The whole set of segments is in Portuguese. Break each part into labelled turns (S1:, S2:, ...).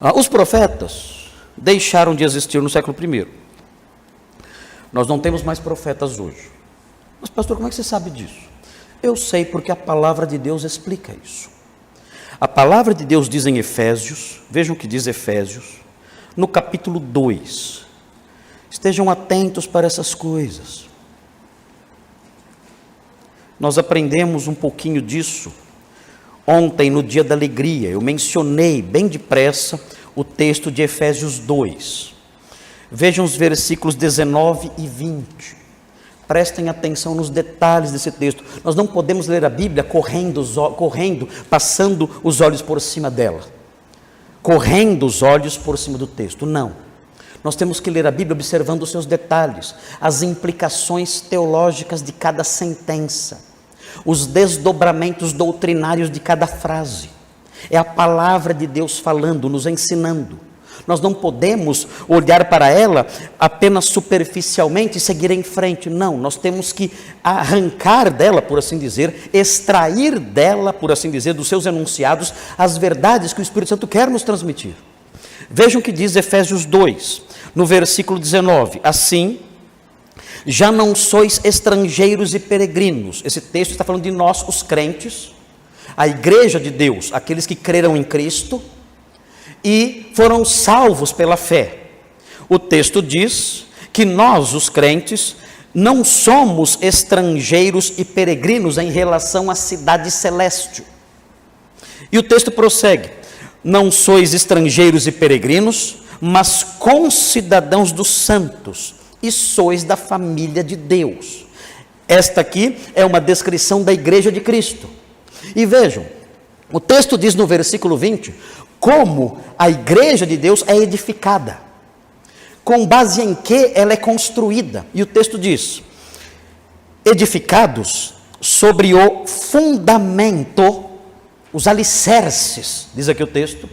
S1: Os profetas deixaram de existir no século I. Nós não temos mais profetas hoje. Mas, pastor, como é que você sabe disso? Eu sei porque a palavra de Deus explica isso. A palavra de Deus diz em Efésios, vejam o que diz Efésios, no capítulo 2. Estejam atentos para essas coisas. Nós aprendemos um pouquinho disso ontem, no dia da alegria. Eu mencionei bem depressa o texto de Efésios 2. Vejam os versículos 19 e 20. Prestem atenção nos detalhes desse texto. Nós não podemos ler a Bíblia correndo, passando os olhos por cima dela. Correndo os olhos por cima do texto. Não. Nós temos que ler a Bíblia observando os seus detalhes, as implicações teológicas de cada sentença, os desdobramentos doutrinários de cada frase. É a palavra de Deus falando, nos ensinando. Nós não podemos olhar para ela apenas superficialmente e seguir em frente. Não, nós temos que arrancar dela, por assim dizer, extrair dela, por assim dizer, dos seus enunciados, as verdades que o Espírito Santo quer nos transmitir. Vejam o que diz Efésios 2, no versículo 19. Assim, já não sois estrangeiros e peregrinos. Esse texto está falando de nós, os crentes, a igreja de Deus, aqueles que creram em Cristo e foram salvos pela fé. O texto diz que nós, os crentes, não somos estrangeiros e peregrinos em relação à cidade celeste. E o texto prossegue: não sois estrangeiros e peregrinos, mas concidadãos dos santos, e sois da família de Deus. Esta aqui é uma descrição da igreja de Cristo. E vejam, o texto diz no versículo 20, como a igreja de Deus é edificada, com base em que ela é construída. E o texto diz, edificados sobre o fundamento, os alicerces, diz aqui o texto.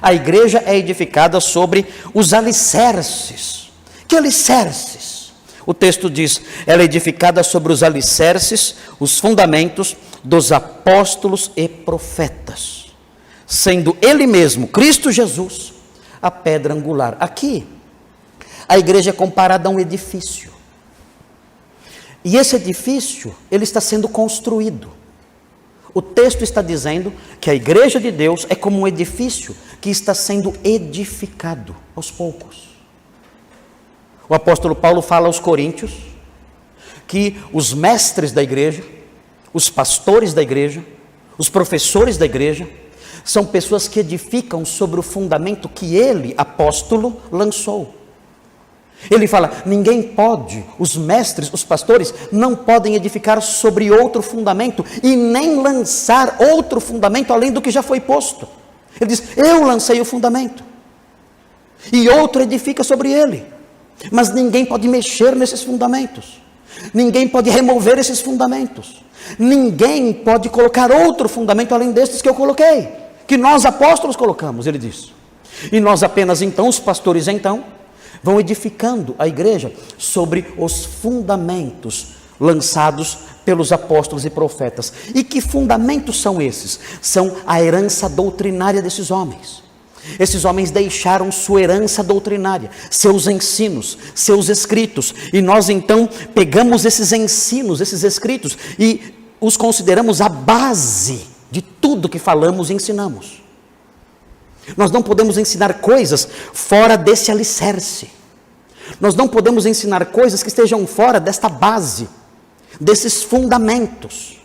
S1: A igreja é edificada sobre os alicerces. Que alicerces? O texto diz, ela é edificada sobre os alicerces, os fundamentos dos apóstolos e profetas, sendo ele mesmo, Cristo Jesus, a pedra angular. Aqui, a igreja é comparada a um edifício. E esse edifício, ele está sendo construído. O texto está dizendo que a igreja de Deus é como um edifício que está sendo edificado aos poucos. O apóstolo Paulo fala aos coríntios que os mestres da igreja, os pastores da igreja, os professores da igreja, são pessoas que edificam sobre o fundamento que ele, apóstolo, lançou. Ele fala, ninguém pode, os mestres, os pastores, não podem edificar sobre outro fundamento e nem lançar outro fundamento além do que já foi posto. Ele diz, eu lancei o fundamento e outro edifica sobre ele, mas ninguém pode mexer nesses fundamentos, ninguém pode remover esses fundamentos, ninguém pode colocar outro fundamento além destes que eu coloquei, que nós apóstolos colocamos, ele diz. E nós apenas então, os pastores então, vão edificando a igreja sobre os fundamentos lançados pelos apóstolos e profetas. E que fundamentos são esses? São a herança doutrinária desses homens. Esses homens deixaram sua herança doutrinária, seus ensinos, seus escritos. E nós então pegamos esses ensinos, esses escritos e os consideramos a base de tudo que falamos e ensinamos. Nós não podemos ensinar coisas fora desse alicerce. Nós não podemos ensinar coisas que estejam fora desta base, desses fundamentos.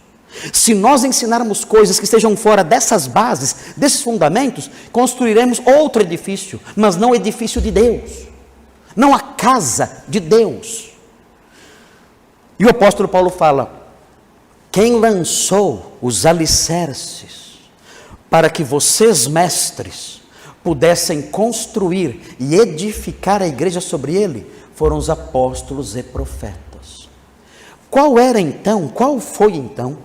S1: Se nós ensinarmos coisas que estejam fora dessas bases, desses fundamentos, construiremos outro edifício, mas não o edifício de Deus, não a casa de Deus. E o apóstolo Paulo fala, quem lançou os alicerces para que vocês, mestres, pudessem construir e edificar a igreja sobre ele, foram os apóstolos e profetas. Qual foi então,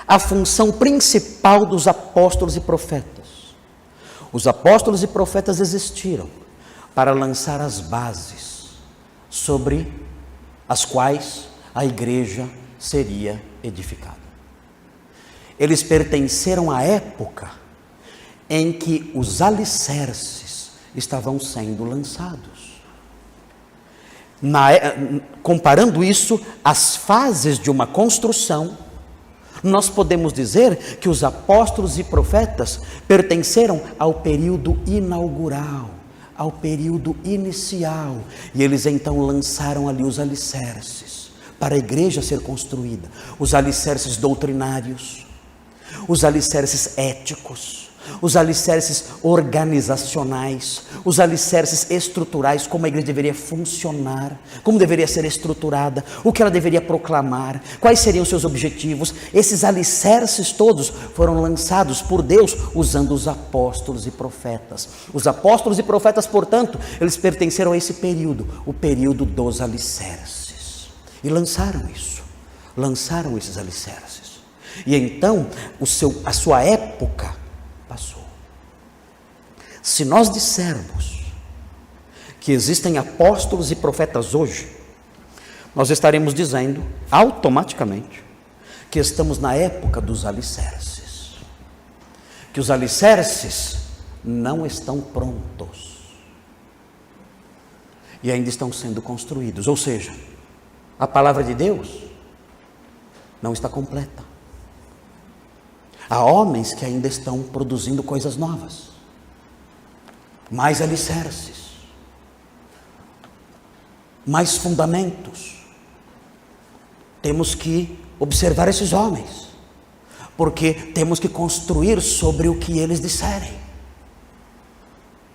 S1: a função principal dos apóstolos e profetas? Os apóstolos e profetas existiram para lançar as bases sobre as quais a igreja seria edificada. Eles pertenceram à época em que os alicerces estavam sendo lançados. Comparando isso às fases de uma construção, nós podemos dizer que os apóstolos e profetas pertenceram ao período inaugural, ao período inicial, e eles então lançaram ali os alicerces para a igreja ser construída, os alicerces doutrinários, os alicerces éticos, os alicerces organizacionais, os alicerces estruturais, como a igreja deveria funcionar, como deveria ser estruturada, o que ela deveria proclamar, quais seriam seus objetivos. Esses alicerces todos foram lançados por Deus usando os apóstolos e profetas. Os apóstolos e profetas, portanto, eles pertenceram a esse período, o período dos alicerces. E lançaram esses alicerces. E então, a sua época passou. Se nós dissermos que existem apóstolos e profetas hoje, nós estaremos dizendo automaticamente que estamos na época dos alicerces, que os alicerces não estão prontos e ainda estão sendo construídos, ou seja, a palavra de Deus não está completa. Há homens que ainda estão produzindo coisas novas, mais alicerces, mais fundamentos. Temos que observar esses homens, porque temos que construir sobre o que eles disserem.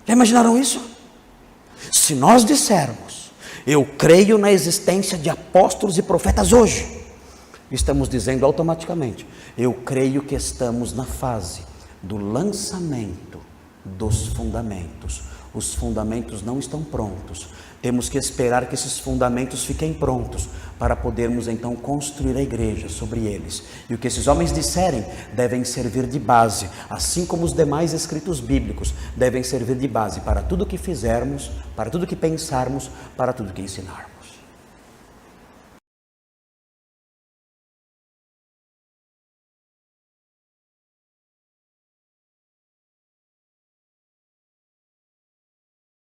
S1: Já imaginaram isso? Se nós dissermos, eu creio na existência de apóstolos e profetas hoje, estamos dizendo automaticamente, eu creio que estamos na fase do lançamento dos fundamentos. Os fundamentos não estão prontos. Temos que esperar que esses fundamentos fiquem prontos para podermos então construir a igreja sobre eles. E o que esses homens disserem devem servir de base, assim como os demais escritos bíblicos devem servir de base para tudo que fizermos, para tudo que pensarmos, para tudo que ensinarmos.